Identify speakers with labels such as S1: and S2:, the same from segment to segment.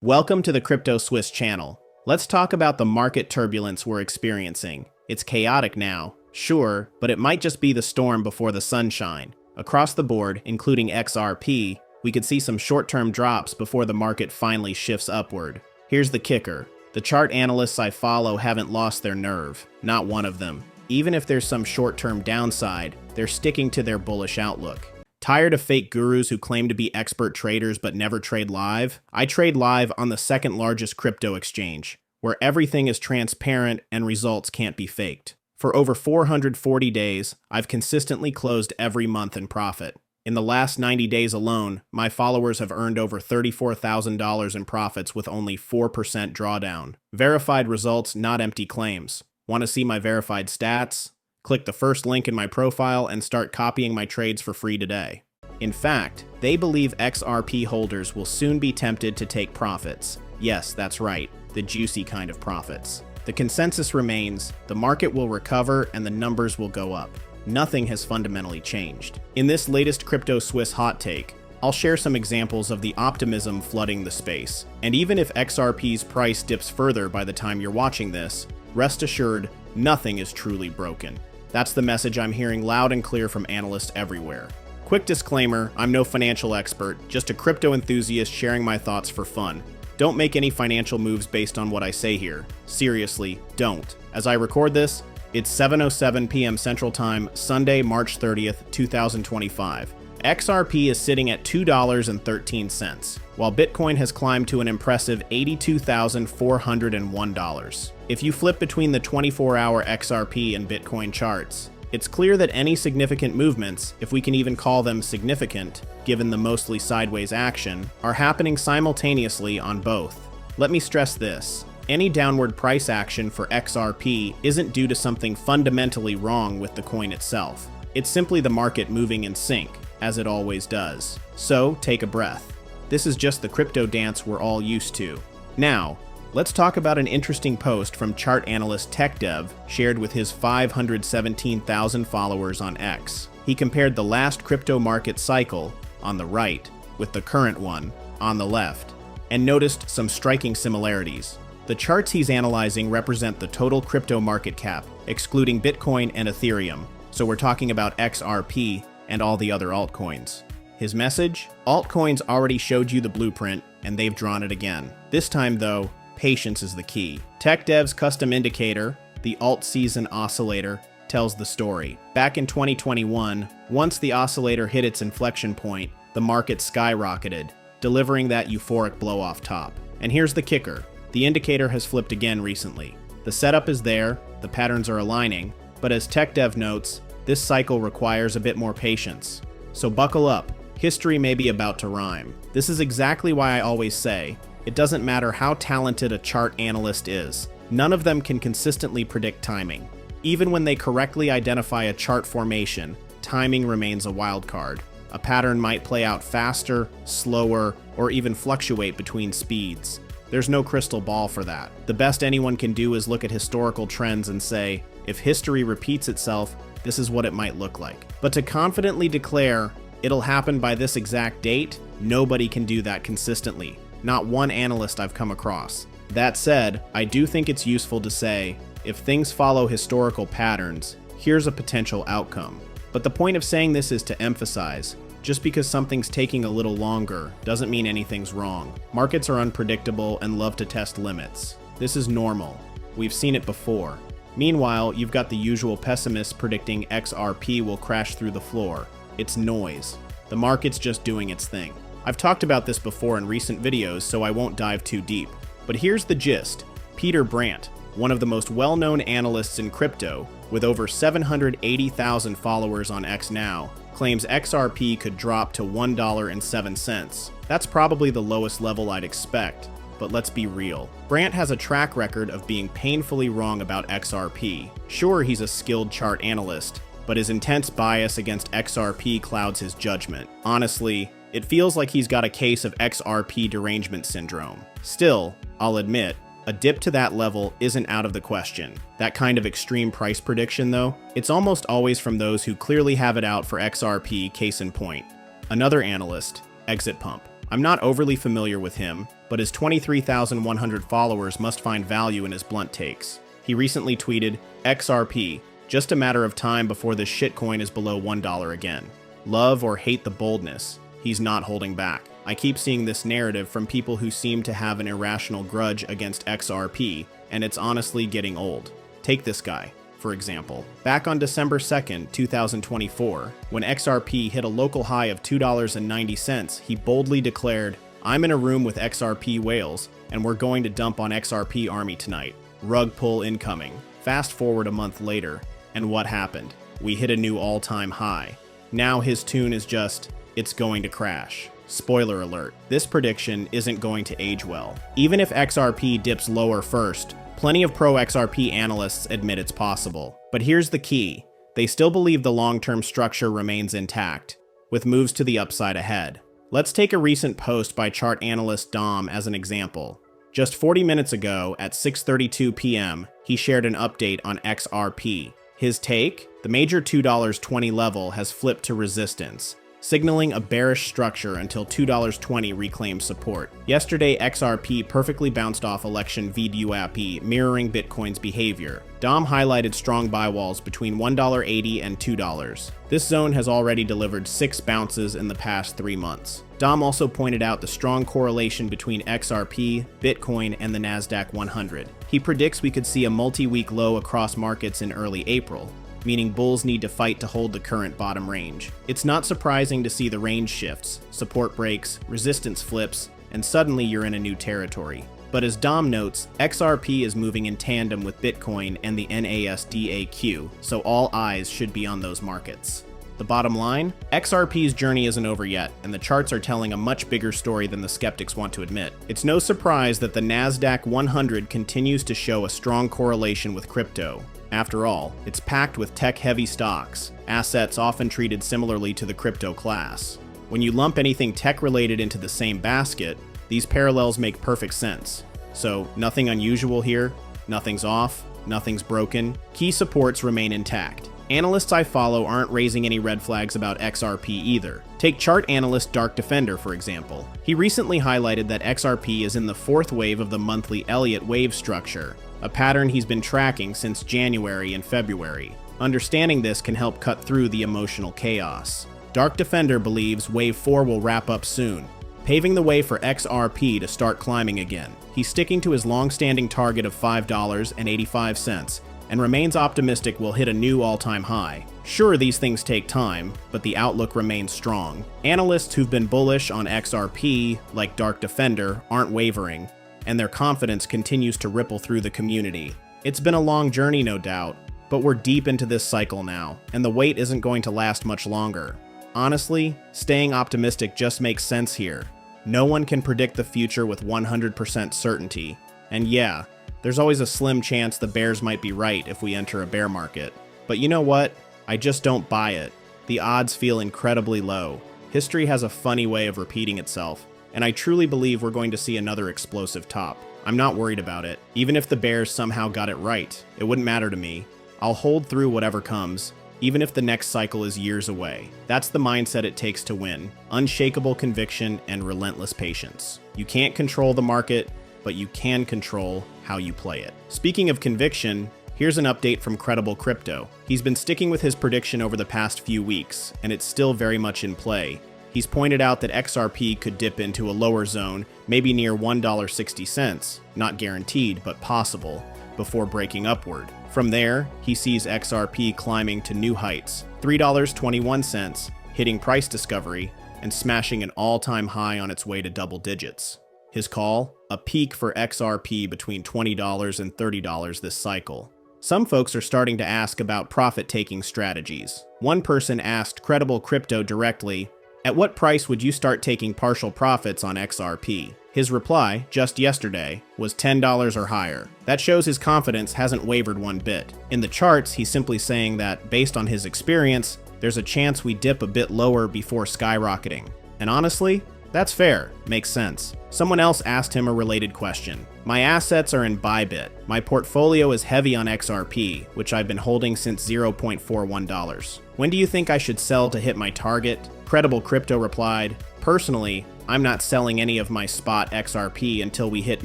S1: Welcome to the Crypto Swiss channel. Let's talk about the market turbulence we're experiencing. It's chaotic now, sure, but it might just be the storm before the sunshine. Across the board, including XRP, we could see some short-term drops before the market finally shifts upward. Here's the kicker. The chart analysts I follow haven't lost their nerve, not one of them. Even if there's some short-term downside, they're sticking to their bullish outlook. Tired of fake gurus who claim to be expert traders but never trade live? I trade live on the second largest crypto exchange, where everything is transparent and results can't be faked. For over 440 days, I've consistently closed every month in profit. In the last 90 days alone, my followers have earned over $34,000 in profits with only 4% drawdown. Verified results, not empty claims. Want to see my verified stats? Click the first link in my profile and start copying my trades for free today. In fact, they believe XRP holders will soon be tempted to take profits. Yes, that's right, the juicy kind of profits. The consensus remains, the market will recover and the numbers will go up. Nothing has fundamentally changed. In this latest Crypto Swiss hot take, I'll share some examples of the optimism flooding the space. And even if XRP's price dips further by the time you're watching this, rest assured, nothing is truly broken. That's the message I'm hearing loud and clear from analysts everywhere. Quick disclaimer, I'm no financial expert, just a crypto enthusiast sharing my thoughts for fun. Don't make any financial moves based on what I say here. Seriously, don't. As I record this, it's 7:07 p.m. Central Time, Sunday, March 30th, 2025. XRP is sitting at $2.13, while Bitcoin has climbed to an impressive $82,401. If you flip between the 24-hour XRP and Bitcoin charts, it's clear that any significant movements, if we can even call them significant, given the mostly sideways action, are happening simultaneously on both. Let me stress this. Any downward price action for XRP isn't due to something fundamentally wrong with the coin itself. It's simply the market moving in sync, as it always does. So, take a breath. This is just the crypto dance we're all used to. Now, let's talk about an interesting post from chart analyst TechDev shared with his 517,000 followers on X. He compared the last crypto market cycle, on the right, with the current one, on the left, and noticed some striking similarities. The charts he's analyzing represent the total crypto market cap, excluding Bitcoin and Ethereum, so we're talking about XRP and all the other altcoins. His message? Altcoins already showed you the blueprint, and they've drawn it again. This time, though, patience is the key. TechDev's custom indicator, the Alt Season Oscillator, tells the story. Back in 2021, once the oscillator hit its inflection point, the market skyrocketed, delivering that euphoric blow off top. And here's the kicker. The indicator has flipped again recently. The setup is there, the patterns are aligning, but as TechDev notes, this cycle requires a bit more patience. So buckle up. History may be about to rhyme. This is exactly why I always say, it doesn't matter how talented a chart analyst is. None of them can consistently predict timing. Even when they correctly identify a chart formation, timing remains a wild card. A pattern might play out faster, slower, or even fluctuate between speeds. There's no crystal ball for that. The best anyone can do is look at historical trends and say, if history repeats itself, this is what it might look like. But to confidently declare, it'll happen by this exact date, nobody can do that consistently. Not one analyst I've come across. That said, I do think it's useful to say, if things follow historical patterns, here's a potential outcome. But the point of saying this is to emphasize, just because something's taking a little longer doesn't mean anything's wrong. Markets are unpredictable and love to test limits. This is normal. We've seen it before. Meanwhile, you've got the usual pessimists predicting XRP will crash through the floor. It's noise. The market's just doing its thing. I've talked about this before in recent videos, so I won't dive too deep. But here's the gist. Peter Brandt, one of the most well-known analysts in crypto, with over 780,000 followers on X now, claims XRP could drop to $1.07. That's probably the lowest level I'd expect, but let's be real. Brandt has a track record of being painfully wrong about XRP. Sure, he's a skilled chart analyst, but his intense bias against XRP clouds his judgment. Honestly, it feels like he's got a case of XRP derangement syndrome. Still, I'll admit, a dip to that level isn't out of the question. That kind of extreme price prediction, though, it's almost always from those who clearly have it out for XRP, case in point. Another analyst, Exit Pump. I'm not overly familiar with him, but his 23,100 followers must find value in his blunt takes. He recently tweeted, XRP, just a matter of time before this shitcoin is below $1 again. Love or hate the boldness, he's not holding back. I keep seeing this narrative from people who seem to have an irrational grudge against XRP, and it's honestly getting old. Take this guy, for example. Back on December 2nd, 2024, when XRP hit a local high of $2.90, he boldly declared, "I'm in a room with XRP whales, and we're going to dump on XRP army tonight. Rug pull incoming." Fast forward a month later, and what happened? We hit a new all-time high. Now his tune is just, it's going to crash. Spoiler alert, this prediction isn't going to age well. Even if XRP dips lower first, plenty of pro-XRP analysts admit it's possible. But here's the key. They still believe the long-term structure remains intact, with moves to the upside ahead. Let's take a recent post by chart analyst Dom as an example. Just 40 minutes ago, at 6:32 p.m., he shared an update on XRP. His take? The major $2.20 level has flipped to resistance, signaling a bearish structure until $2.20 reclaims support. Yesterday, XRP perfectly bounced off election VWAP, mirroring Bitcoin's behavior. Dom highlighted strong buy walls between $1.80 and $2. This zone has already delivered 6 bounces in the past 3 months. Dom also pointed out the strong correlation between XRP, Bitcoin, and the Nasdaq 100. He predicts we could see a multi-week low across markets in early April, meaning bulls need to fight to hold the current bottom range. It's not surprising to see the range shifts, support breaks, resistance flips, and suddenly you're in a new territory. But as Dom notes, XRP is moving in tandem with Bitcoin and the NASDAQ, so all eyes should be on those markets. The bottom line? XRP's journey isn't over yet, and the charts are telling a much bigger story than the skeptics want to admit. It's no surprise that the Nasdaq 100 continues to show a strong correlation with crypto. After all, it's packed with tech-heavy stocks, assets often treated similarly to the crypto class. When you lump anything tech-related into the same basket, these parallels make perfect sense. So, nothing unusual here, nothing's off, nothing's broken. Key supports remain intact. Analysts I follow aren't raising any red flags about XRP either. Take chart analyst Dark Defender, for example. He recently highlighted that XRP is in the 4th wave of the monthly Elliott wave structure, a pattern he's been tracking since January and February. Understanding this can help cut through the emotional chaos. Dark Defender believes Wave 4 will wrap up soon, paving the way for XRP to start climbing again. He's sticking to his long-standing target of $5.85 and remains optimistic we'll hit a new all-time high. Sure, these things take time, but the outlook remains strong. Analysts who've been bullish on XRP, like Dark Defender, aren't wavering, and their confidence continues to ripple through the community. It's been a long journey, no doubt, but we're deep into this cycle now, and the wait isn't going to last much longer. Honestly, staying optimistic just makes sense here. No one can predict the future with 100% certainty, and yeah, there's always a slim chance the bears might be right if we enter a bear market. But you know what? I just don't buy it. The odds feel incredibly low. History has a funny way of repeating itself, and I truly believe we're going to see another explosive top. I'm not worried about it. Even if the bears somehow got it right, it wouldn't matter to me. I'll hold through whatever comes, even if the next cycle is years away. That's the mindset it takes to win. Unshakable conviction and relentless patience. You can't control the market, but you can control how you play it. Speaking of conviction, here's an update from Credible Crypto. He's been sticking with his prediction over the past few weeks, and it's still very much in play. He's pointed out that XRP could dip into a lower zone, maybe near $1.60, not guaranteed, but possible, before breaking upward. From there, he sees XRP climbing to new heights, $3.21, hitting price discovery, and smashing an all-time high on its way to double digits. His call? A peak for XRP between $20 and $30 this cycle. Some folks are starting to ask about profit-taking strategies. One person asked Credible Crypto directly, "At what price would you start taking partial profits on XRP?" His reply, just yesterday, was $10 or higher. That shows his confidence hasn't wavered one bit. In the charts, he's simply saying that, based on his experience, there's a chance we dip a bit lower before skyrocketing. And honestly, that's fair, makes sense. Someone else asked him a related question. "My assets are in Bybit. My portfolio is heavy on XRP, which I've been holding since $0.41. When do you think I should sell to hit my target?" Credible Crypto replied, "Personally, I'm not selling any of my spot XRP until we hit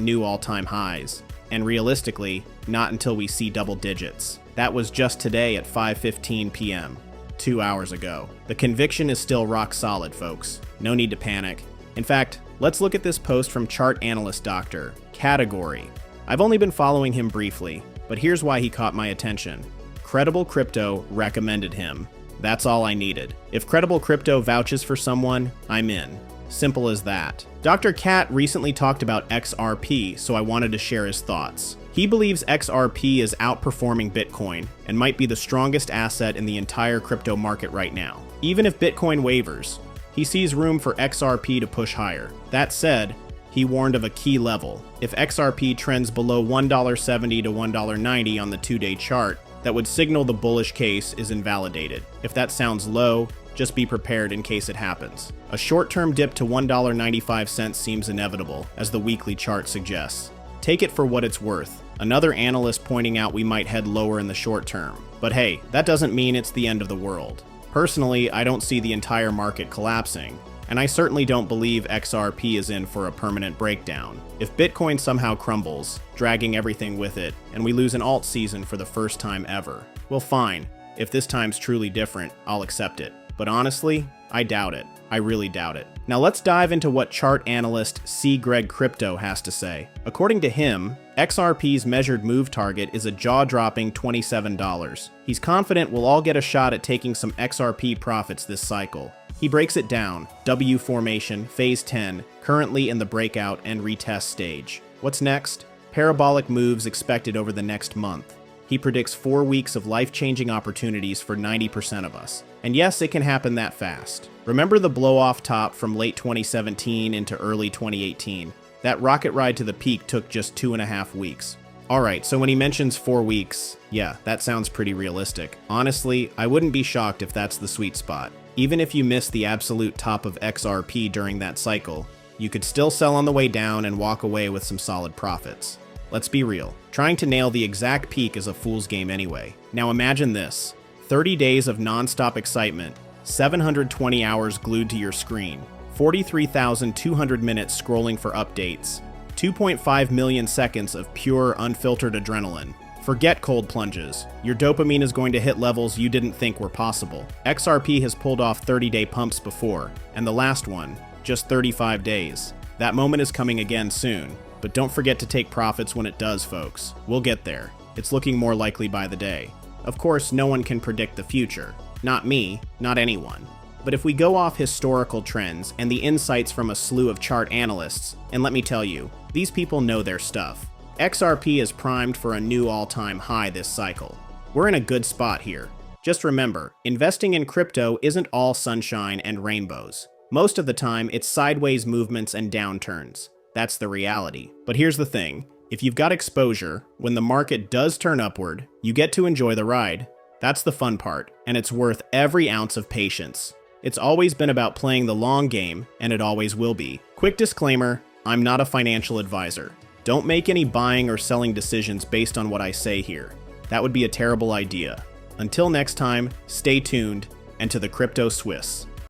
S1: new all-time highs. And realistically, not until we see double digits. That was just today at 5:15 p.m., 2 hours ago. The conviction is still rock solid, folks. No need to panic. In fact, let's look at this post from chart analyst Dr. Category. I've only been following him briefly, but here's why he caught my attention. Credible Crypto recommended him. That's all I needed. If Credible Crypto vouches for someone, I'm in. Simple as that. Dr. Cat recently talked about XRP, so I wanted to share his thoughts. He believes XRP is outperforming Bitcoin and might be the strongest asset in the entire crypto market right now. Even if Bitcoin wavers, he sees room for XRP to push higher. That said, he warned of a key level. If XRP trends below $1.70 to $1.90 on the 2-day chart, that would signal the bullish case is invalidated. If that sounds low, just be prepared in case it happens. A short-term dip to $1.95 seems inevitable, as the weekly chart suggests. Take it for what it's worth. Another analyst pointing out we might head lower in the short term. But hey, that doesn't mean it's the end of the world. Personally, I don't see the entire market collapsing, and I certainly don't believe XRP is in for a permanent breakdown. If Bitcoin somehow crumbles, dragging everything with it, and we lose an alt season for the first time ever, well fine. If this time's truly different, I'll accept it. But honestly, I doubt it. I really doubt it. Now let's dive into what chart analyst C. Greg Crypto has to say. According to him, XRP's measured move target is a jaw-dropping $27. He's confident we'll all get a shot at taking some XRP profits this cycle. He breaks it down. W formation, phase 10, currently in the breakout and retest stage. What's next? Parabolic moves expected over the next month. He predicts 4 weeks of life-changing opportunities for 90% of us. And yes, it can happen that fast. Remember the blow-off top from late 2017 into early 2018? That rocket ride to the peak took just 2.5 weeks. Alright, so when he mentions 4 weeks, yeah, that sounds pretty realistic. Honestly, I wouldn't be shocked if that's the sweet spot. Even if you miss the absolute top of XRP during that cycle, you could still sell on the way down and walk away with some solid profits. Let's be real. Trying to nail the exact peak is a fool's game anyway. Now imagine this. 30 days of non-stop excitement, 720 hours glued to your screen, 43,200 minutes scrolling for updates, 2.5 million seconds of pure, unfiltered adrenaline. Forget cold plunges. Your dopamine is going to hit levels you didn't think were possible. XRP has pulled off 30-day pumps before, and the last one, just 35 days. That moment is coming again soon. But don't forget to take profits when it does, folks. We'll get there. It's looking more likely by the day. Of course, no one can predict the future. Not me, not anyone. But if we go off historical trends and the insights from a slew of chart analysts, and let me tell you, these people know their stuff. XRP is primed for a new all-time high this cycle. We're in a good spot here. Just remember, investing in crypto isn't all sunshine and rainbows. Most of the time, it's sideways movements and downturns. That's the reality. But here's the thing. If you've got exposure, when the market does turn upward, you get to enjoy the ride. That's the fun part, and it's worth every ounce of patience. It's always been about playing the long game, and it always will be. Quick disclaimer, I'm not a financial advisor. Don't make any buying or selling decisions based on what I say here. That would be a terrible idea. Until next time, stay tuned, and to the Crypto Swiss.